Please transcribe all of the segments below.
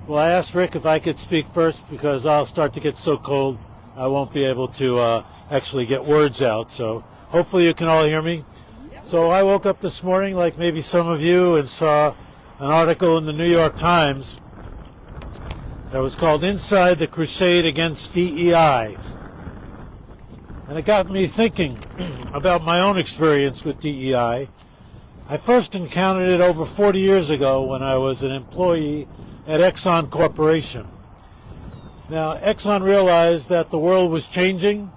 Well, I asked Rick if I could speak first because I'll start to get so cold I won't be able to actually get words out. So hopefully you can all hear me. So I woke up this morning, like maybe some of you, and saw an article in the New York Times that was called "Inside the Crusade Against DEI." And it got me thinking about my own experience with DEI. I first encountered it over 40 years ago when I was an employee at Exxon Corporation. Now, Exxon realized that the world was changing,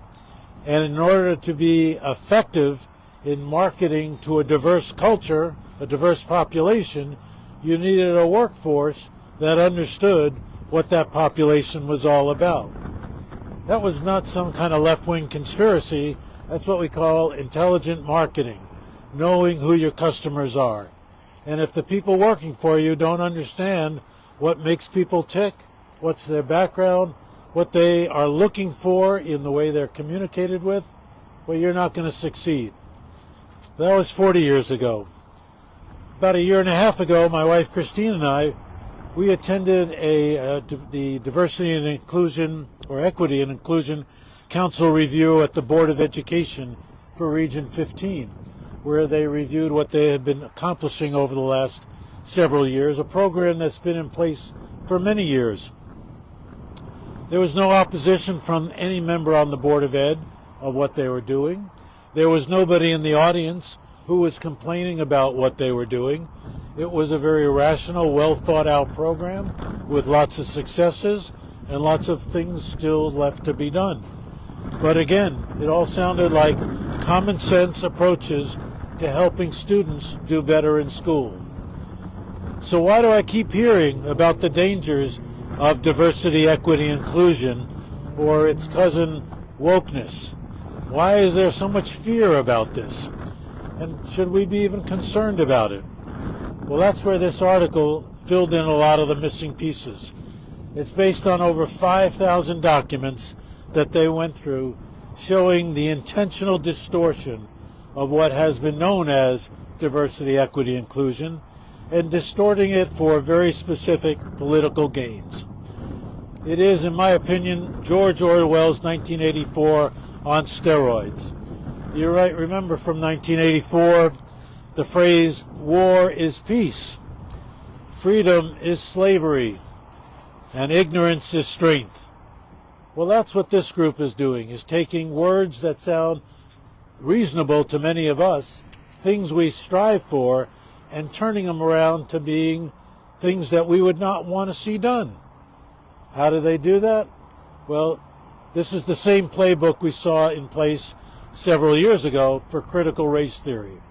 and in order to be effective in marketing to a diverse culture, a diverse population, you needed a workforce that understood what that population was all about. That was not some kind of left-wing conspiracy. That's what we call intelligent marketing, knowing who your customers are. And if the people working for you don't understand what makes people tick, what's their background, what they are looking for in the way they're communicated with, well, you're not going to succeed. That was 40 years ago. About a year and a half ago, my wife Christine and I, we attended the Diversity and Inclusion, or Equity and Inclusion Council review at the Board of Education for Region 15, where they reviewed what they had been accomplishing over the last several years, a program that's been in place for many years. There was no opposition from any member on the Board of Ed of what they were doing. There was nobody in the audience who was complaining about what they were doing. It was a very rational, well thought out program with lots of successes and lots of things still left to be done. But again, it all sounded like common sense approaches to helping students do better in school. So why do I keep hearing about the dangers of diversity, equity, inclusion, or its cousin, wokeness? Why is there so much fear about this? And should we be even concerned about it? Well, that's where this article filled in a lot of the missing pieces. It's based on over 5,000 documents that they went through showing the intentional distortion of what has been known as diversity, equity, inclusion, and distorting it for very specific political gains. It is, in my opinion, George Orwell's 1984 on steroids. You right, remember from 1984 the phrase, "War is peace, freedom is slavery, and ignorance is strength." Well, that's what this group is doing, is taking words that sound reasonable to many of us, things we strive for, and turning them around to being things that we would not want to see done. How do they do that? Well, this is the same playbook we saw in place several years ago for critical race theory.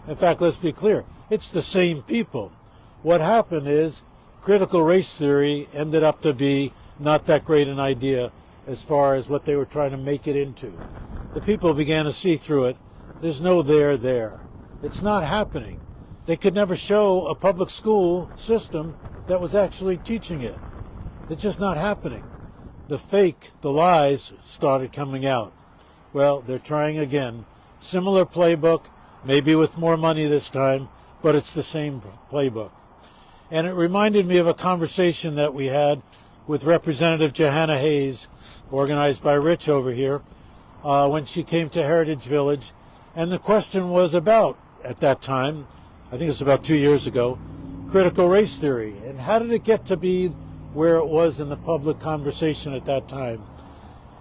In fact, let's be clear, it's the same people. What happened is critical race theory ended up to be not that great an idea as far as what they were trying to make it into. The people began to see through it. There's no there. It's not happening. They could never show a public school system that was actually teaching it. It's just not happening. The fake, the lies started coming out. Well, they're trying again. Similar playbook, maybe with more money this time, but it's the same playbook. And it reminded me of a conversation that we had with Representative Johanna Hayes, organized by Rich over here, when she came to Heritage Village. And the question was about, at that time, I think it was about 2 years ago, critical race theory. And how did it get to be where it was in the public conversation at that time?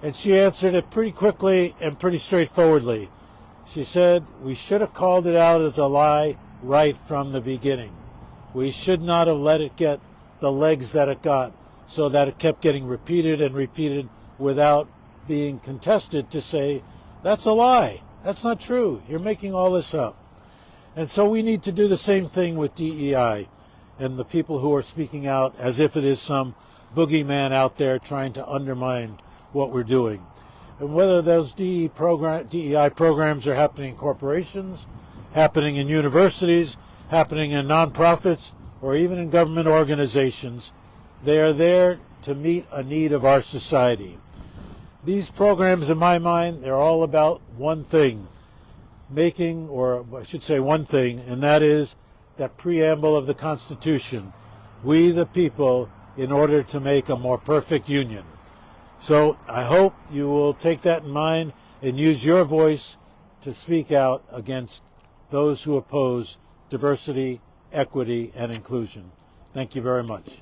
And she answered it pretty quickly and pretty straightforwardly. She said, we should have called it out as a lie right from the beginning. We should not have let it get the legs that it got, so that it kept getting repeated and repeated without being contested to say, that's a lie. That's not true. You're making all this up. And so we need to do the same thing with DEI and the people who are speaking out as if it is some boogeyman out there trying to undermine what we're doing. And whether those DEI programs are happening in corporations, happening in universities, happening in nonprofits, or even in government organizations, they are there to meet a need of our society. These programs, in my mind, they're all about one thing, making, or I should say one thing, and that is that preamble of the Constitution. We, the people, in order to make a more perfect union. So I hope you will take that in mind and use your voice to speak out against those who oppose diversity, equity, and inclusion. Thank you very much.